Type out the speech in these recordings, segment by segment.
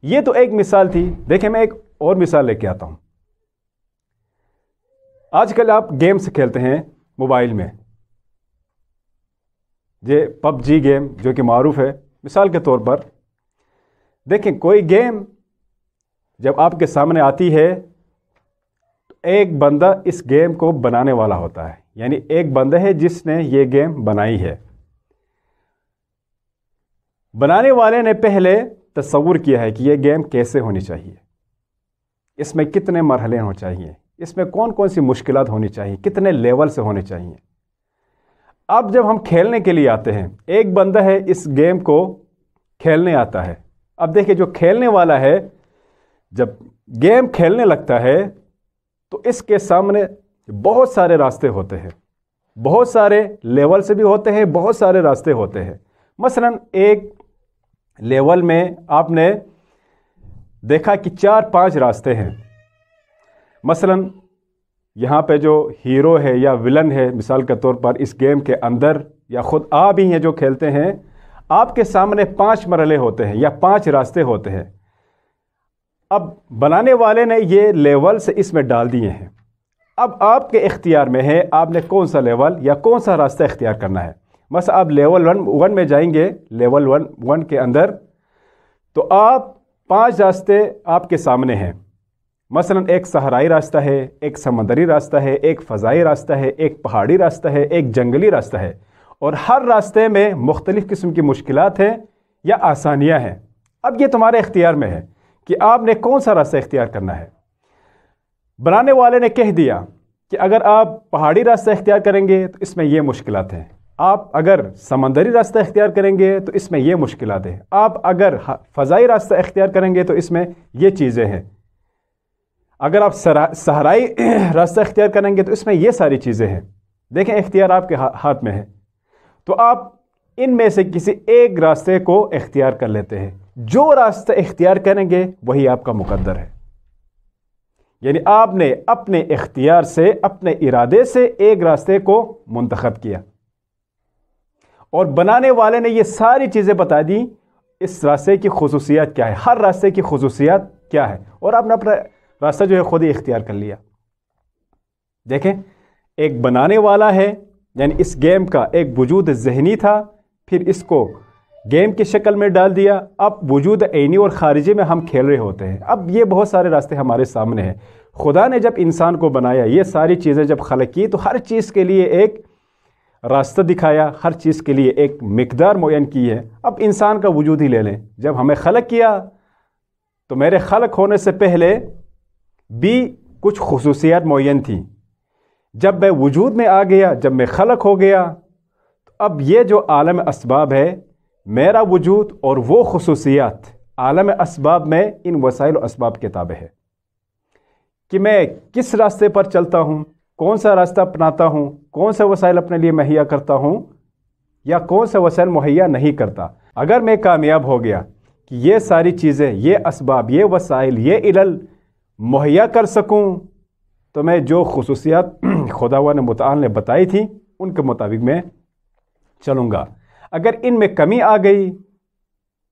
یہ تو ایک مثال تھی. دیکھیں میں ایک اور مثال لے کے آتا ہوں. آج کل آپ گیمز کھیلتے ہیں موبائل میں, یہ پب جی گیم جو کہ معروف ہے. مثال کے طور پر دیکھیں کوئی گیم جب آپ کے سامنے آتی ہے تو ایک بندہ اس گیم کو بنانے والا ہوتا ہے, یعنی ایک بندہ ہے جس نے یہ گیم بنائی ہے. بنانے والے نے پہلے تصور کیا ہے کہ یہ گیم کیسے ہونی چاہیے, اس میں کتنے مرحلے ہونے چاہیے, اس میں کون کون سی مشکلات ہونی چاہیے, کتنے لیول سے ہونے چاہیے. اب جب ہم کھیلنے کے لیے آتے ہیں, ایک بندہ ہے اس گیم کو کھیلنے آتا ہے. اب دیکھیں جو کھیلنے والا ہے جب گیم کھیلنے لگتا ہے تو اس کے سامنے بہت سارے راستے ہوتے ہیں, بہت سارے لیول سے بھی ہوتے ہیں, بہت سارے راستے ہوتے ہیں. مثلا ایک لیول میں آپ نے دیکھا کہ 4-5 راستے ہیں. مثلا یہاں پہ جو ہیرو ہے یا ولن ہے مثال کے طور پر اس گیم کے اندر, یا خود آپ ہی ہیں جو کھیلتے ہیں, آپ کے سامنے 5 مرحلے ہوتے ہیں یا 5 راستے ہوتے ہیں. اب بنانے والے نے یہ لیول سے اس میں ڈال دیے ہیں. اب آپ کے اختیار میں ہے آپ نے کون سا لیول یا کون سا راستہ اختیار کرنا ہے. مثلا آپ لیول 1 میں جائیں گے, لیول 1 کے اندر تو آپ 5 راستے آپ کے سامنے ہیں. مثلا ایک صحرائی راستہ ہے, ایک سمندری راستہ ہے, ایک فضائی راستہ ہے, ایک پہاڑی راستہ ہے, ایک جنگلی راستہ ہے, اور ہر راستے میں مختلف قسم کی مشکلات ہیں یا آسانیاں ہیں. اب یہ تمہارے اختیار میں ہے کہ آپ نے کون سا راستہ اختیار کرنا ہے. بنانے والے نے کہہ دیا کہ اگر آپ پہاڑی راستہ اختیار کریں گے تو اس میں یہ مشکلات ہیں, آپ اگر سمندری راستہ اختیار کریں گے تو اس میں یہ مشکلات ہیں, آپ اگر فضائی راستہ اختیار کریں گے تو اس میں یہ چیزیں ہیں, اگر آپ صحرائی راستہ اختیار کریں گے تو اس میں یہ ساری چیزیں ہیں. دیکھیں اختیار آپ کے ہاتھ میں ہے, تو آپ ان میں سے کسی ایک راستے کو اختیار کر لیتے ہیں. جو راستہ اختیار کریں گے وہی آپ کا مقدر ہے. یعنی آپ نے اپنے اختیار سے, اپنے ارادے سے ایک راستے کو منتخب کیا, اور بنانے والے نے یہ ساری چیزیں بتا دی اس راستے کی خصوصیات کیا ہے, ہر راستے کی خصوصیات کیا ہے, اور آپ نے اپنا راستہ جو ہے خود ہی اختیار کر لیا. دیکھیں ایک بنانے والا ہے, یعنی اس گیم کا ایک وجود ذہنی تھا, پھر اس کو گیم کی شکل میں ڈال دیا. اب وجود عینی اور خارجی میں ہم کھیل رہے ہوتے ہیں. اب یہ بہت سارے راستے ہمارے سامنے ہیں. خدا نے جب انسان کو بنایا, یہ ساری چیزیں جب خلق کی تو ہر چیز کے لیے ایک راستہ دکھایا, ہر چیز کے لیے ایک مقدار معین کی ہے. اب انسان کا وجود ہی لے لیں, جب ہمیں خلق کیا تو میرے خلق ہونے سے پہلے بھی کچھ خصوصیات معین تھیں. جب میں وجود میں آ گیا, جب میں خلق ہو گیا, تو اب یہ جو عالم اسباب ہے, میرا وجود اور وہ خصوصیات عالم اسباب میں ان وسائل و اسباب کے تابع ہے کہ میں کس راستے پر چلتا ہوں, کون سا راستہ اپناتا ہوں, کون سے وسائل اپنے لیے مہیا کرتا ہوں یا کون سے وسائل مہیا نہیں کرتا. اگر میں کامیاب ہو گیا کہ یہ ساری چیزیں, یہ اسباب, یہ وسائل, یہ علل مہیا کر سکوں, تو میں جو خصوصیات خداوند متعال نے بتائی تھی ان کے مطابق میں چلوں گا. اگر ان میں کمی آ گئی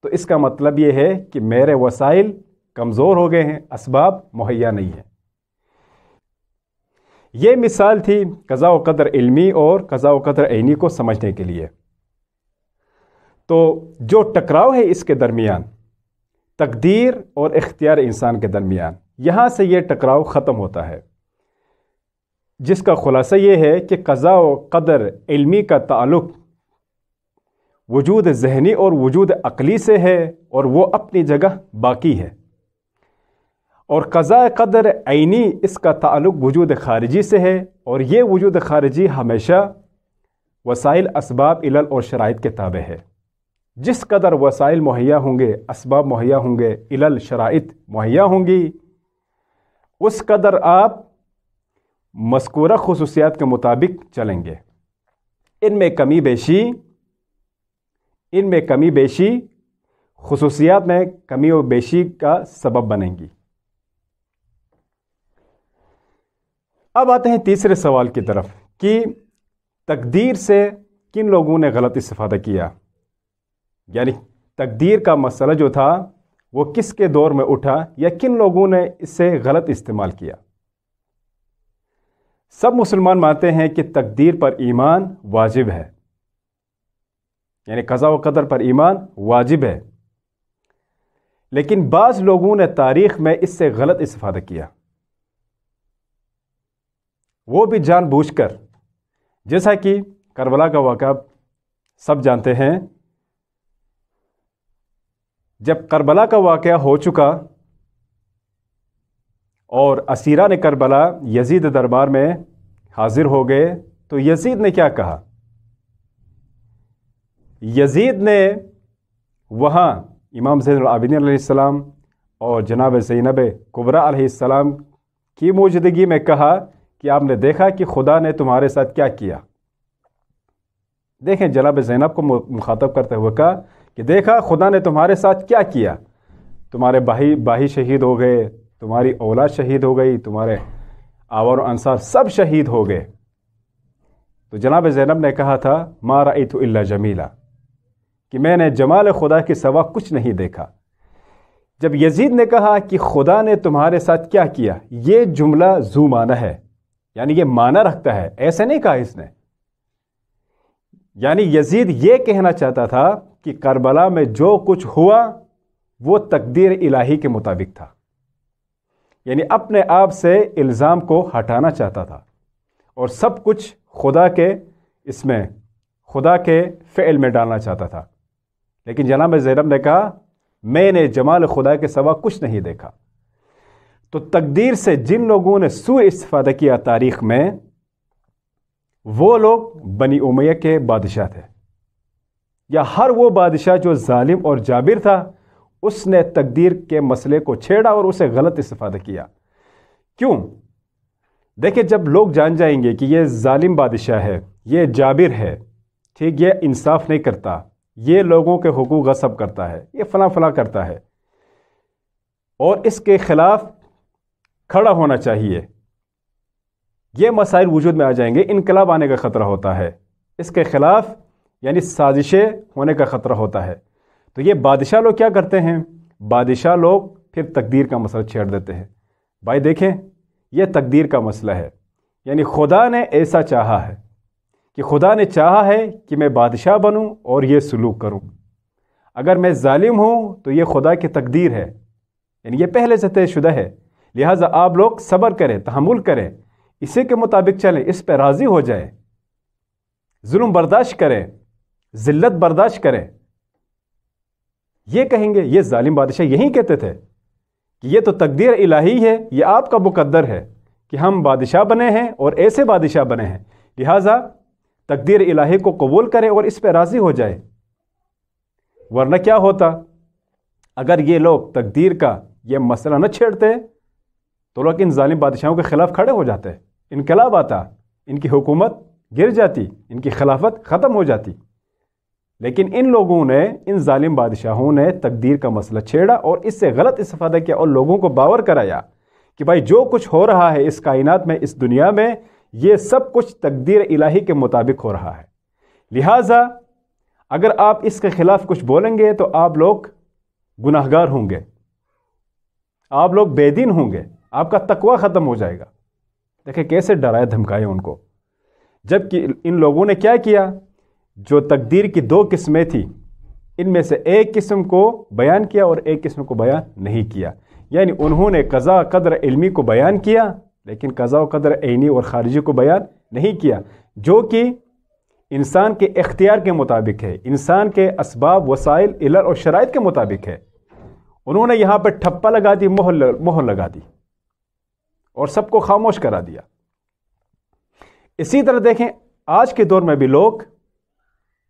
تو اس کا مطلب یہ ہے کہ میرے وسائل کمزور ہو گئے ہیں, اسباب مہیا نہیں ہیں. یہ مثال تھی قضاء و قدر علمی اور قضاء و قدر عینی کو سمجھنے کے لیے. تو جو ٹکراؤ ہے اس کے درمیان, تقدیر اور اختیار انسان کے درمیان, یہاں سے یہ ٹکراؤ ختم ہوتا ہے, جس کا خلاصہ یہ ہے کہ قضاء و قدر علمی کا تعلق وجود ذہنی اور وجود عقلی سے ہے, اور وہ اپنی جگہ باقی ہے. اور قضاء قدر عینی اس کا تعلق وجود خارجی سے ہے, اور یہ وجود خارجی ہمیشہ وسائل, اسباب, علل اور شرائط کے تابع ہے. جس قدر وسائل مہیا ہوں گے, اسباب مہیا ہوں گے, علل, شرائط مہیا ہوں گی, اس قدر آپ مذکورہ خصوصیات کے مطابق چلیں گے. ان میں کمی بیشی خصوصیات میں کمی و بیشی کا سبب بنیں گی. اب آتے ہیں تیسرے سوال کی طرف کہ تقدیر سے کن لوگوں نے غلط استفادہ کیا. یعنی تقدیر کا مسئلہ جو تھا وہ کس کے دور میں اٹھا یا کن لوگوں نے اس سے غلط استعمال کیا۔ سب مسلمان مانتے ہیں کہ تقدیر پر ایمان واجب ہے، یعنی قضاء و قدر پر ایمان واجب ہے، لیکن بعض لوگوں نے تاریخ میں اس سے غلط استفادہ کیا، وہ بھی جان بوجھ کر، جیسا کہ کربلا کا واقعہ سب جانتے ہیں۔ جب کربلا کا واقعہ ہو چکا اور اسیران کربلا یزید دربار میں حاضر ہو گئے تو یزید نے کیا کہا؟ یزید نے وہاں امام زین العابدین علیہ السلام اور جناب زینب کبریٰ علیہ السلام کی موجودگی میں کہا کہ آپ نے دیکھا کہ خدا نے تمہارے ساتھ کیا کیا۔ دیکھیں، جناب زینب کو مخاطب کرتے ہوئے کہا کہ دیکھا خدا نے تمہارے ساتھ کیا کیا، تمہارے بھائی شہید ہو گئے، تمہاری اولاد شہید ہو گئی، تمہارے آوار و انصار سب شہید ہو گئے۔ تو جناب زینب نے کہا تھا ما رأیت الا جمیلا، کہ میں نے جمال خدا کے سوا کچھ نہیں دیکھا۔ جب یزید نے کہا کہ خدا نے تمہارے ساتھ کیا کیا، یہ جملہ ذو معنی ہے، یعنی یہ معنی رکھتا ہے، ایسے نہیں کہا اس نے۔ یعنی یزید یہ کہنا چاہتا تھا کہ کربلا میں جو کچھ ہوا وہ تقدیر الہی کے مطابق تھا، یعنی اپنے آپ سے الزام کو ہٹانا چاہتا تھا اور سب کچھ خدا کے فعل میں ڈالنا چاہتا تھا۔ لیکن جناب زینب نے کہا میں نے جمال خدا کے سوا کچھ نہیں دیکھا۔ تو تقدیر سے جن لوگوں نے سوء استفادہ کیا تاریخ میں، وہ لوگ بنی امیہ کے بادشاہ تھے، یا ہر وہ بادشاہ جو ظالم اور جابر تھا، اس نے تقدیر کے مسئلے کو چھیڑا اور اسے غلط استفادہ کیا۔ کیوں؟ دیکھیں، جب لوگ جان جائیں گے کہ یہ ظالم بادشاہ ہے، یہ جابر ہے، ٹھیک، یہ انصاف نہیں کرتا، یہ لوگوں کے حقوق غصب کرتا ہے، یہ فلاں فلاں کرتا ہے، اور اس کے خلاف کھڑا ہونا چاہیے، یہ مسائل وجود میں آ جائیں گے، انقلاب آنے کا خطرہ ہوتا ہے، اس کے خلاف یعنی سازشیں ہونے کا خطرہ ہوتا ہے۔ تو یہ بادشاہ لوگ کیا کرتے ہیں؟ بادشاہ لوگ پھر تقدیر کا مسئلہ چھیڑ دیتے ہیں۔ بھائی دیکھیں، یہ تقدیر کا مسئلہ ہے، یعنی خدا نے ایسا چاہا ہے، کہ خدا نے چاہا ہے کہ میں بادشاہ بنوں اور یہ سلوک کروں۔ اگر میں ظالم ہوں تو یہ خدا کی تقدیر ہے، یعنی یہ پہلے سے طے شدہ ہے، لہٰذا آپ لوگ صبر کریں، تحمل کریں، اسی کے مطابق چلیں، اس پہ راضی ہو جائیں، ظلم برداشت کریں، ذلت برداشت کریں۔ یہ کہیں گے، یہ ظالم بادشاہ یہی کہتے تھے کہ یہ تو تقدیر الہی ہے، یہ آپ کا مقدر ہے کہ ہم بادشاہ بنے ہیں اور ایسے بادشاہ بنے ہیں، لہٰذا تقدیر الہی کو قبول کریں اور اس پہ راضی ہو جائیں۔ ورنہ کیا ہوتا؟ اگر یہ لوگ تقدیر کا یہ مسئلہ نہ چھیڑتے تو لوگ ان ظالم بادشاہوں کے خلاف کھڑے ہو جاتے، انقلاب آتا، ان کی حکومت گر جاتی، ان کی خلافت ختم ہو جاتی۔ لیکن ان لوگوں نے، ان ظالم بادشاہوں نے تقدیر کا مسئلہ چھیڑا اور اس سے غلط استفادہ کیا اور لوگوں کو باور کرایا کہ بھائی جو کچھ ہو رہا ہے اس کائنات میں، اس دنیا میں، یہ سب کچھ تقدیر الہی کے مطابق ہو رہا ہے، لہٰذا اگر آپ اس کے خلاف کچھ بولیں گے تو آپ لوگ گناہگار ہوں گے، آپ لوگ بے دین ہوں گے، آپ کا تقوی ختم ہو جائے گا۔ دیکھیں کیسے ڈرایا دھمکایا ان کو، جبکہ ان لوگوں نے کیا کیا؟ جو تقدیر کی دو قسمیں تھیں، ان میں سے ایک قسم کو بیان کیا اور ایک قسم کو بیان نہیں کیا، یعنی انہوں نے قضاء قدر علمی کو بیان کیا لیکن قضاء و قدر عینی اور خارجی کو بیان نہیں کیا، جو کہ انسان کے اختیار کے مطابق ہے، انسان کے اسباب، وسائل، علل اور شرائط کے مطابق ہے۔ انہوں نے یہاں پہ ٹھپا لگا دی، مہر لگا دی اور سب کو خاموش کرا دیا۔ اسی طرح دیکھیں آج کے دور میں بھی لوگ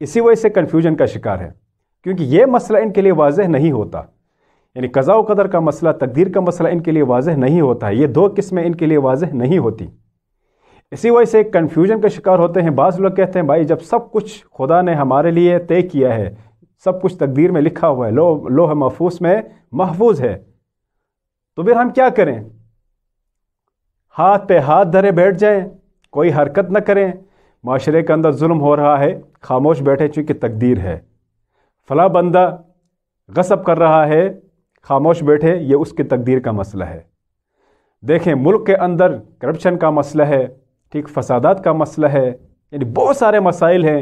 اسی وجہ سے کنفیوژن کا شکار ہے، کیونکہ یہ مسئلہ ان کے لیے واضح نہیں ہوتا، یعنی قضاء و قدر کا مسئلہ، تقدیر کا مسئلہ ان کے لیے واضح نہیں ہوتا ہے، یہ دو قسمیں ان کے لیے واضح نہیں ہوتی، اسی وجہ سے کنفیوژن کا شکار ہوتے ہیں۔ بعض لوگ کہتے ہیں بھائی جب سب کچھ خدا نے ہمارے لیے طے کیا ہے، سب کچھ تقدیر میں لکھا ہوا ہے، لوح محفوظ میں محفوظ ہے، تو پھر ہم کیا کریں؟ ہاتھ پہ ہاتھ دھرے بیٹھ جائیں، کوئی حرکت نہ کریں، معاشرے کے اندر ظلم ہو رہا ہے، خاموش بیٹھے چونکہ تقدیر ہے، فلاں بندہ غصب کر رہا ہے، خاموش بیٹھے، یہ اس کی تقدیر کا مسئلہ ہے۔ دیکھیں ملک کے اندر کرپشن کا مسئلہ ہے، ٹھیک، فسادات کا مسئلہ ہے، یعنی بہت سارے مسائل ہیں۔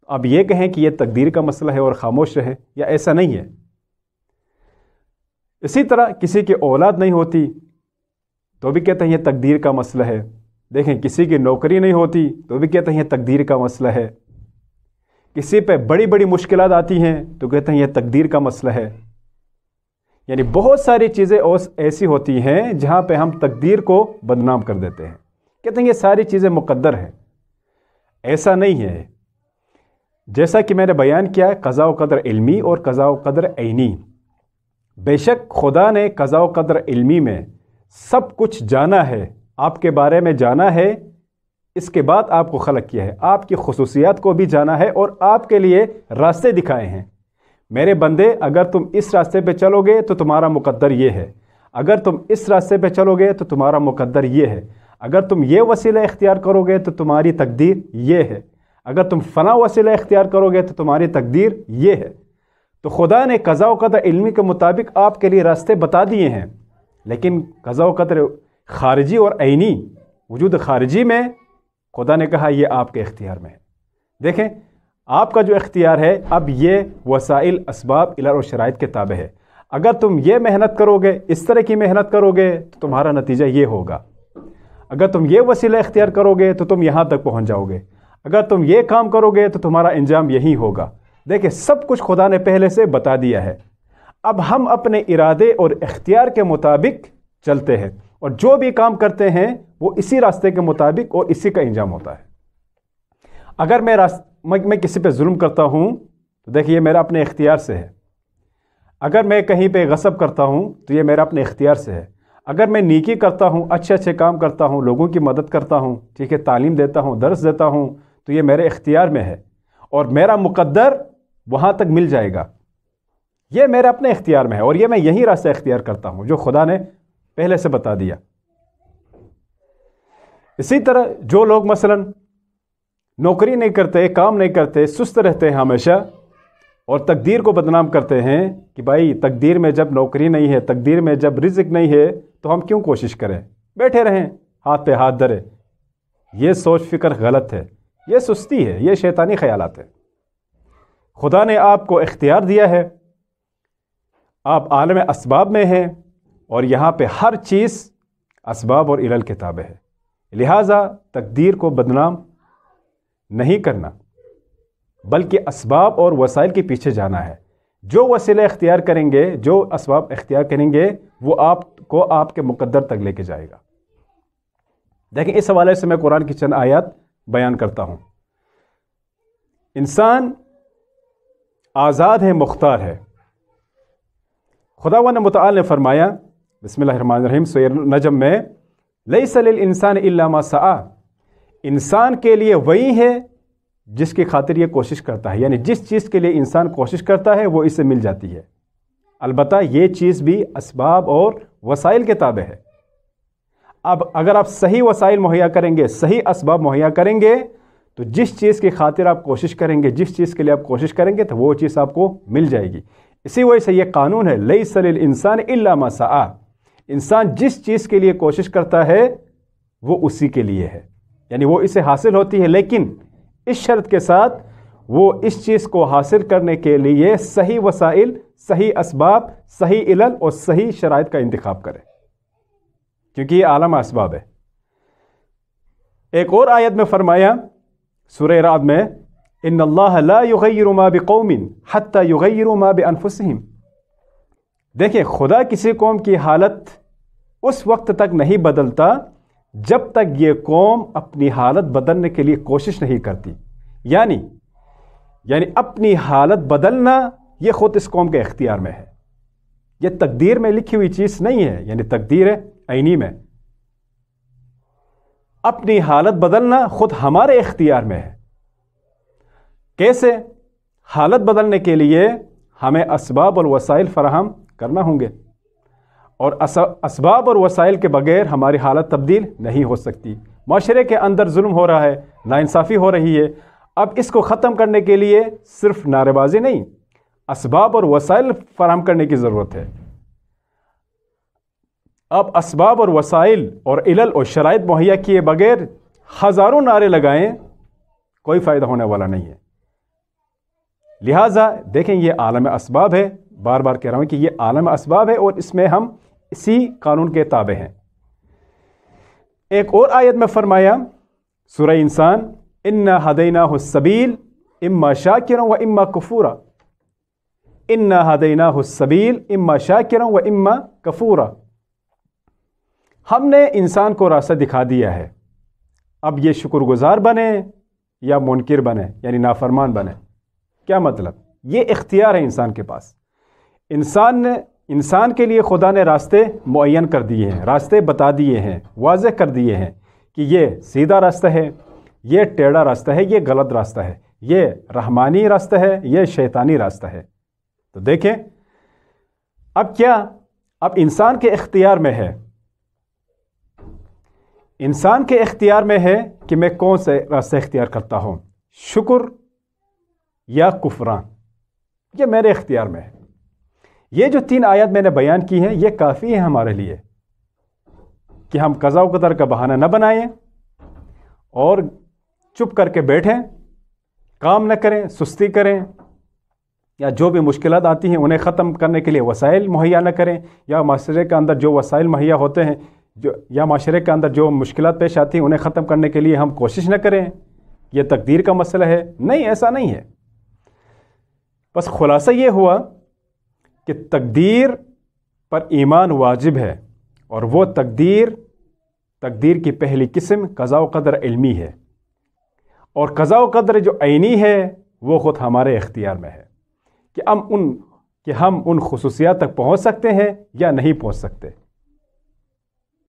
اب یہ کہیں کہ یہ تقدیر کا مسئلہ ہے اور خاموش رہے، یا ایسا نہیں ہے۔ اسی طرح کسی کی اولاد نہیں ہوتی تو بھی کہتے ہیں یہ تقدیر کا مسئلہ ہے۔ دیکھیں کسی کی نوکری نہیں ہوتی تو بھی کہتے ہیں یہ تقدیر کا مسئلہ ہے۔ کسی پہ بڑی بڑی مشکلات آتی ہیں تو کہتے ہیں یہ تقدیر کا مسئلہ ہے۔ یعنی بہت ساری چیزیں ایسی ہوتی ہیں جہاں پہ ہم تقدیر کو بدنام کر دیتے ہیں، کہتے ہیں یہ ساری چیزیں مقدر ہیں۔ ایسا نہیں ہے۔ جیسا کہ میں نے بیان کیا، قضاء و قدر علمی اور قضاء و قدر عینی۔ بے شک خدا نے قضاء و قدر علمی میں سب کچھ جانا ہے، آپ کے بارے میں جانا ہے، اس کے بعد آپ کو خلق کیا ہے، آپ کی خصوصیات کو بھی جانا ہے اور آپ کے لیے راستے دکھائے ہیں۔ میرے بندے، اگر تم اس راستے پہ چلو گے تو تمہارا مقدر یہ ہے، اگر تم اس راستے پہ چلو گے تو تمہارا مقدر یہ ہے، اگر تم یہ وسیلہ اختیار کرو گے تو تمہاری تقدیر یہ ہے، اگر تم فلاں وسیلہ اختیار کرو گے تو تمہاری تقدیر یہ ہے۔ تو خدا نے قضاء و قدر علمی کے مطابق آپ کے لیے راستے بتا دیے ہیں، لیکن قضاء و قدر خارجی اور عینی، وجود خارجی میں خدا نے کہا یہ آپ کے اختیار میں ہے۔ دیکھیں آپ کا جو اختیار ہے، اب یہ وسائل، اسباب، علل اور شرائط کے تابع ہے۔ اگر تم یہ محنت کرو گے، اس طرح کی محنت کرو گے تو تمہارا نتیجہ یہ ہوگا۔ اگر تم یہ وسیلہ اختیار کرو گے تو تم یہاں تک پہنچ جاؤ گے، اگر تم یہ کام کرو گے تو تمہارا انجام یہی ہوگا۔ دیکھیں سب کچھ خدا نے پہلے سے بتا دیا ہے۔ اب ہم اپنے ارادے اور اختیار کے مطابق چلتے ہیں، اور جو بھی کام کرتے ہیں وہ اسی راستے کے مطابق اور اسی کا انجام ہوتا ہے۔ اگر میں کسی پہ ظلم کرتا ہوں تو دیکھیے یہ میرا اپنے اختیار سے ہے۔ اگر میں کہیں پہ غصب کرتا ہوں تو یہ میرا اپنے اختیار سے ہے۔ اگر میں نیکی کرتا ہوں، اچھے اچھے کام کرتا ہوں، لوگوں کی مدد کرتا ہوں، ٹھیک ہے، تعلیم دیتا ہوں، درس دیتا ہوں، تو یہ میرے اختیار میں ہے اور میرا مقدر وہاں تک مل جائے گا۔ یہ میرے اپنے اختیار میں ہے اور یہ میں یہی راستہ اختیار کرتا ہوں جو خدا نے پہلے سے بتا دیا۔ اسی طرح جو لوگ مثلا نوکری نہیں کرتے، کام نہیں کرتے، سست رہتے ہیں ہمیشہ اور تقدیر کو بدنام کرتے ہیں کہ بھائی تقدیر میں جب نوکری نہیں ہے، تقدیر میں جب رزق نہیں ہے تو ہم کیوں کوشش کریں، بیٹھے رہیں ہاتھ پہ ہاتھ دھرے۔ یہ سوچ فکر غلط ہے، یہ سستی ہے، یہ شیطانی خیالات ہے۔ خدا نے آپ کو اختیار دیا ہے، آپ عالم اسباب میں ہیں اور یہاں پہ ہر چیز اسباب اور علل کے تابع ہے، لہٰذا تقدیر کو بدنام نہیں کرنا بلکہ اسباب اور وسائل کے پیچھے جانا ہے۔ جو وسیلے اختیار کریں گے، جو اسباب اختیار کریں گے، وہ آپ کو آپ کے مقدر تک لے کے جائے گا۔ دیکھیں اس حوالے سے میں قرآن کی چند آیات بیان کرتا ہوں۔ انسان آزاد ہے، مختار ہے۔ خداوند متعال نے فرمایا، بسم اللہ الرحمن الرحیم، سورہ نجم میں، لیس للانسان الا ما سعی، انسان کے لیے وہی ہے جس کی خاطر یہ کوشش کرتا ہے، یعنی جس چیز کے لیے انسان کوشش کرتا ہے وہ اسے مل جاتی ہے۔ البتہ یہ چیز بھی اسباب اور وسائل کے تابع ہے۔ اب اگر آپ صحیح وسائل مہیا کریں گے، صحیح اسباب مہیا کریں گے، تو جس چیز کی خاطر آپ کوشش کریں گے، جس چیز کے لیے آپ کوشش کریں گے، تو وہ چیز آپ کو مل جائے گی۔ اسی وجہ سے یہ قانون ہے، لیس للانسان الا ما سعی، انسان جس چیز کے لیے کوشش کرتا ہے وہ اسی کے لیے ہے، یعنی وہ اسے حاصل ہوتی ہے، لیکن اس شرط کے ساتھ وہ اس چیز کو حاصل کرنے کے لیے صحیح وسائل، صحیح اسباب، صحیح علل اور صحیح شرائط کا انتخاب کرے، کیونکہ یہ عالم اسباب ہے۔ ایک اور آیت میں فرمایا سورہ رعد میں، ان اللہ لا یغیر ما بقوم حتی یغیروا ما بانفسہم، دیکھیں خدا کسی قوم کی حالت اس وقت تک نہیں بدلتا جب تک یہ قوم اپنی حالت بدلنے کے لیے کوشش نہیں کرتی۔ یعنی اپنی حالت بدلنا یہ خود اس قوم کے اختیار میں ہے، یہ تقدیر میں لکھی ہوئی چیز نہیں ہے، یعنی تقدیر عینی میں اپنی حالت بدلنا خود ہمارے اختیار میں ہے۔ کیسے؟ حالت بدلنے کے لیے ہمیں اسباب اور وسائل فراہم کرنا ہوں گے، اور اسباب اور وسائل کے بغیر ہماری حالت تبدیل نہیں ہو سکتی۔ معاشرے کے اندر ظلم ہو رہا ہے، ناانصافی ہو رہی ہے، اب اس کو ختم کرنے کے لیے صرف نعرے بازی نہیں، اسباب اور وسائل فراہم کرنے کی ضرورت ہے۔ اب اسباب اور وسائل اور علل اور شرائط مہیا کیے بغیر ہزاروں نعرے لگائیں، کوئی فائدہ ہونے والا نہیں ہے۔ لہٰذا دیکھیں یہ عالم اسباب ہے، بار بار کہہ رہا ہوں کہ یہ عالم اسباب ہے اور اس میں ہم اسی قانون کے تابع ہیں۔ ایک اور آیت میں فرمایا سورہ انسان، انا ہدیناہ السبیل اما شاکرا و اما کفورا، انا ہدیناہ السبیل اما شاکرا و اما کفورا، ہم نے انسان کو راستہ دکھا دیا ہے، اب یہ شکر گزار بنے یا منکر بنے، یعنی نافرمان بنے۔ کیا مطلب؟ یہ اختیار ہے انسان کے پاس۔ انسان کے لیے خدا نے راستے معین کر دیے ہیں، راستے بتا دیے ہیں، واضح کر دیے ہیں کہ یہ سیدھا راستہ ہے، یہ ٹیڑھا راستہ ہے، یہ غلط راستہ ہے، یہ رحمانی راستہ ہے، یہ شیطانی راستہ ہے۔ تو دیکھیں اب کیا، اب انسان کے اختیار میں ہے، انسان کے اختیار میں ہے کہ میں کون سے راستے اختیار کرتا ہوں، شکر یا کفران، یہ میرے اختیار میں ہے۔ یہ جو 3 آیات میں نے بیان کی ہیں یہ کافی ہے ہمارے لیے کہ ہم قضاء و قدر کا بہانہ نہ بنائیں اور چپ کر کے بیٹھیں، کام نہ کریں، سستی کریں، یا جو بھی مشکلات آتی ہیں انہیں ختم کرنے کے لیے وسائل مہیا نہ کریں، یا معاشرے کے اندر جو وسائل مہیا ہوتے ہیں یا معاشرے کے اندر جو مشکلات پیش آتی ہیں انہیں ختم کرنے کے لیے ہم کوشش نہ کریں، یہ تقدیر کا مسئلہ ہے۔ نہیں، ایسا نہیں ہے۔ بس خلاصہ یہ ہوا کہ تقدیر پر ایمان واجب ہے، اور وہ تقدیر کی پہلی قسم قضاء و قدر علمی ہے، اور قضاء و قدر جو عینی ہے وہ خود ہمارے اختیار میں ہے کہ ہم ان خصوصیات تک پہنچ سکتے ہیں یا نہیں پہنچ سکتے۔